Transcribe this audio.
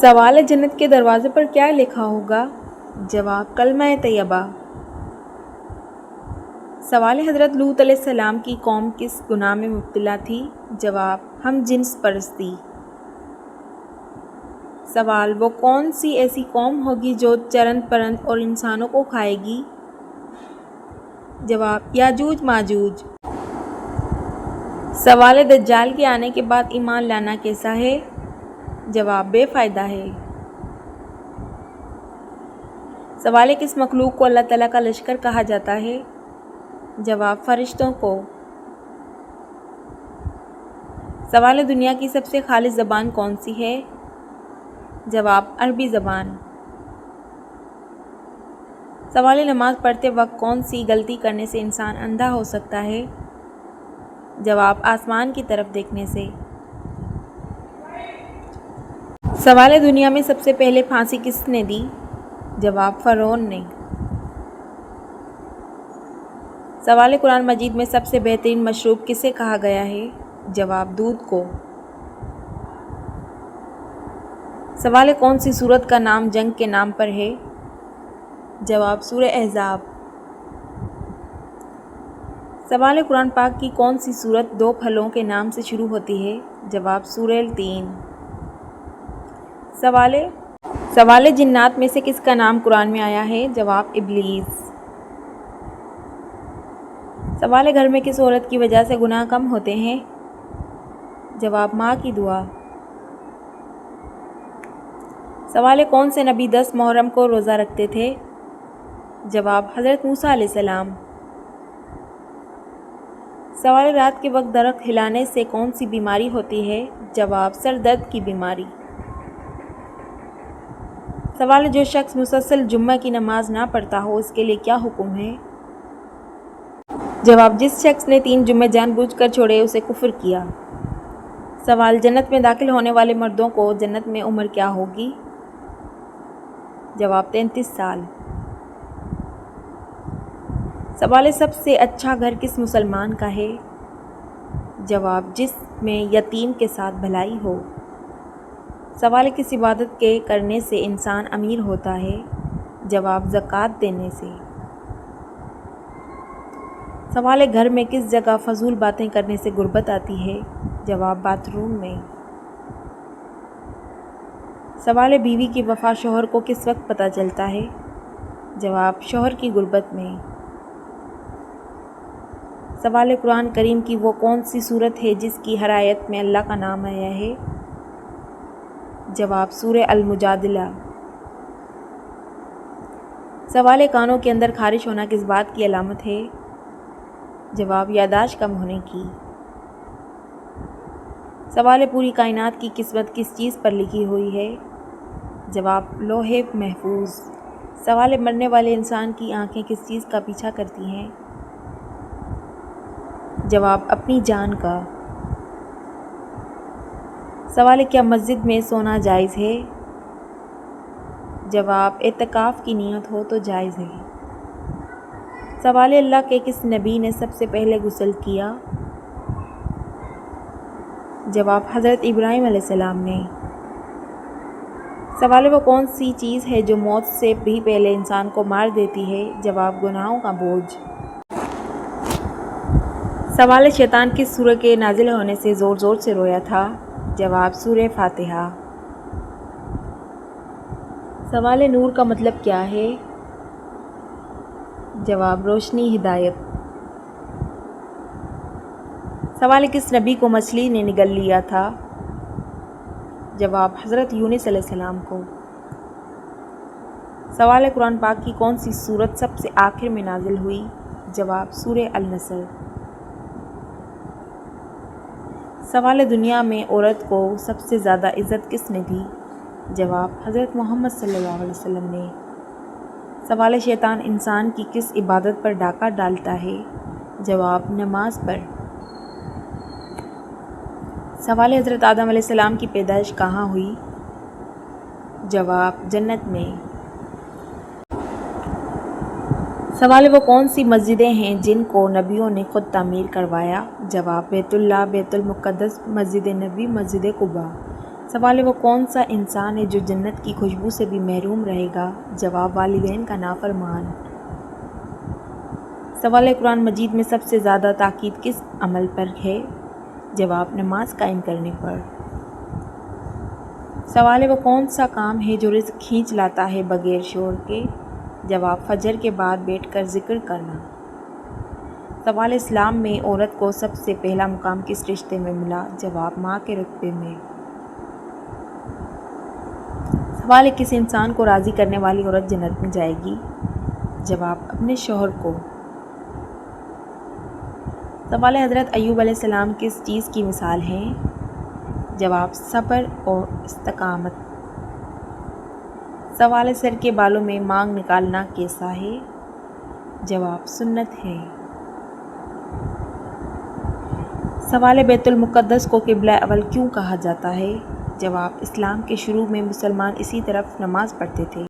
سوال: جنت کے دروازے پر کیا لکھا ہوگا؟ جواب: کلمہ طیبہ۔ سوال: حضرت لوط علیہ السلام کی قوم کس گناہ میں مبتلا تھی؟ جواب: ہم جنس پرستی۔ سوال: وہ کون سی ایسی قوم ہوگی جو چرند پرند اور انسانوں کو کھائے گی؟ جواب: یاجوج ماجوج۔ سوال: دجال کے آنے کے بعد ایمان لانا کیسا ہے؟ جواب: بے فائدہ ہے۔ سوال: کس مخلوق کو اللہ تعالیٰ کا لشکر کہا جاتا ہے؟ جواب: فرشتوں کو۔ سوال: دنیا کی سب سے خالص زبان کون سی ہے؟ جواب: عربی زبان۔ سوال: نماز پڑھتے وقت کون سی غلطی کرنے سے انسان اندھا ہو سکتا ہے؟ جواب: آسمان کی طرف دیکھنے سے۔ سوال: دنیا میں سب سے پہلے پھانسی کس نے دی؟ جواب: فرعون نے۔ سوال: قرآن مجید میں سب سے بہترین مشروب کسے کہا گیا ہے؟ جواب: دودھ کو۔ سوال: کون سی سورت کا نام جنگ کے نام پر ہے؟ جواب: سورہ احزاب۔ سوال: قرآن پاک کی کون سی سورت دو پھلوں کے نام سے شروع ہوتی ہے؟ جواب: سورہ التین۔ سوال: جنات میں سے کس کا نام قرآن میں آیا ہے؟ جواب: ابلیس۔ سوال: گھر میں کس عورت کی وجہ سے گناہ کم ہوتے ہیں؟ جواب: ماں کی دعا۔ سوال: کون سے نبی 10 محرم کو روزہ رکھتے تھے؟ جواب: حضرت موسیٰ علیہ السلام۔ سوال: رات کے وقت درخت ہلانے سے کون سی بیماری ہوتی ہے؟ جواب: سر درد کی بیماری۔ سوال: جو شخص مسلسل جمعہ کی نماز نہ پڑھتا ہو اس کے لیے کیا حکم ہے؟ جواب: جس شخص نے 3 جمعے جان بوجھ کر چھوڑے اسے کفر کیا۔ سوال: جنت میں داخل ہونے والے مردوں کو جنت میں عمر کیا ہوگی؟ جواب: 33 سال۔ سوال: سب سے اچھا گھر کس مسلمان کا ہے؟ جواب: جس میں یتیم کے ساتھ بھلائی ہو۔ سوال: کس عبادت کے کرنے سے انسان امیر ہوتا ہے؟ جواب: زکوٰۃ دینے سے۔ سوال: گھر میں کس جگہ فضول باتیں کرنے سے غربت آتی ہے؟ جواب: باتھ روم میں۔ سوال: بیوی کی وفا شوہر کو کس وقت پتہ چلتا ہے؟ جواب: شوہر کی غربت میں۔ سوال: قرآن کریم کی وہ کون سی سورت ہے جس کی ہر آیت میں اللہ کا نام آیا ہے؟ جواب: سورہ المجادلہ۔ سوال: کانوں کے اندر خارش ہونا کس بات کی علامت ہے؟ جواب: یادداشت کم ہونے کی۔ سوال: پوری کائنات کی قسمت کس چیز پر لکھی ہوئی ہے؟ جواب: لوح محفوظ۔ سوال: مرنے والے انسان کی آنکھیں کس چیز کا پیچھا کرتی ہیں؟ جواب: اپنی جان کا۔ سوال: کیا مسجد میں سونا جائز ہے؟ جواب: اعتکاف کی نیت ہو تو جائز ہے۔ سوال: اللہ کے کس نبی نے سب سے پہلے غسل کیا؟ جواب: حضرت ابراہیم علیہ السلام نے۔ سوال: وہ کون سی چیز ہے جو موت سے بھی پہلے انسان کو مار دیتی ہے؟ جواب: گناہوں کا بوجھ۔ سوال: شیطان کس سورہ کے نازل ہونے سے زور زور سے رویا تھا؟ جواب: سورہ فاتحہ۔ سوال: نور کا مطلب کیا ہے؟ جواب: روشنی، ہدایت۔ سوال: کس نبی کو مچھلی نے نگل لیا تھا؟ جواب: حضرت یونس علیہ السلام کو۔ سوال: قرآن پاک کی کون سی سورت سب سے آخر میں نازل ہوئی؟ جواب: سورہ النصر۔ سوال: دنیا میں عورت کو سب سے زیادہ عزت کس نے دی؟ جواب: حضرت محمد صلی اللہ علیہ وسلم نے۔ سوال: شیطان انسان کی کس عبادت پر ڈاکہ ڈالتا ہے؟ جواب: نماز پر۔ سوال: حضرت آدم علیہ السلام کی پیدائش کہاں ہوئی؟ جواب: جنت میں۔ سوال: وہ کون سی مسجدیں ہیں جن کو نبیوں نے خود تعمیر کروایا؟ جواب: بیت اللہ، بیت المقدس، مسجد نبوی، مسجد قباء۔ سوال ہے وہ کون سا انسان ہے جو جنت کی خوشبو سے بھی محروم رہے گا؟ جواب والدین کا نافرمان۔ سوال ہے قرآن مجید میں سب سے زیادہ تاکید کس عمل پر ہے؟ جواب نماز قائم کرنے پر۔ سوال ہے وہ کون سا کام ہے جو رزق کھینچ لاتا ہے بغیر شور کے؟ جواب فجر کے بعد بیٹھ کر ذکر کرنا۔ سوال اسلام میں عورت کو سب سے پہلا مقام کس رشتے میں ملا؟ جواب ماں کے رتبے میں۔ سوال ہے کس انسان کو راضی کرنے والی عورت جنت میں جائے گی؟ جواب اپنے شوہر کو۔ سوال ہے حضرت ایوب علیہ السلام کس چیز کی مثال ہیں؟ جواب صبر اور استقامت۔ سوال ہے سر کے بالوں میں مانگ نکالنا کیسا ہے؟ جواب سنت ہے۔ سوال ہے بیت المقدس کو قبلہ اول کیوں کہا جاتا ہے؟ جواب اسلام کے شروع میں مسلمان اسی طرف نماز پڑھتے تھے۔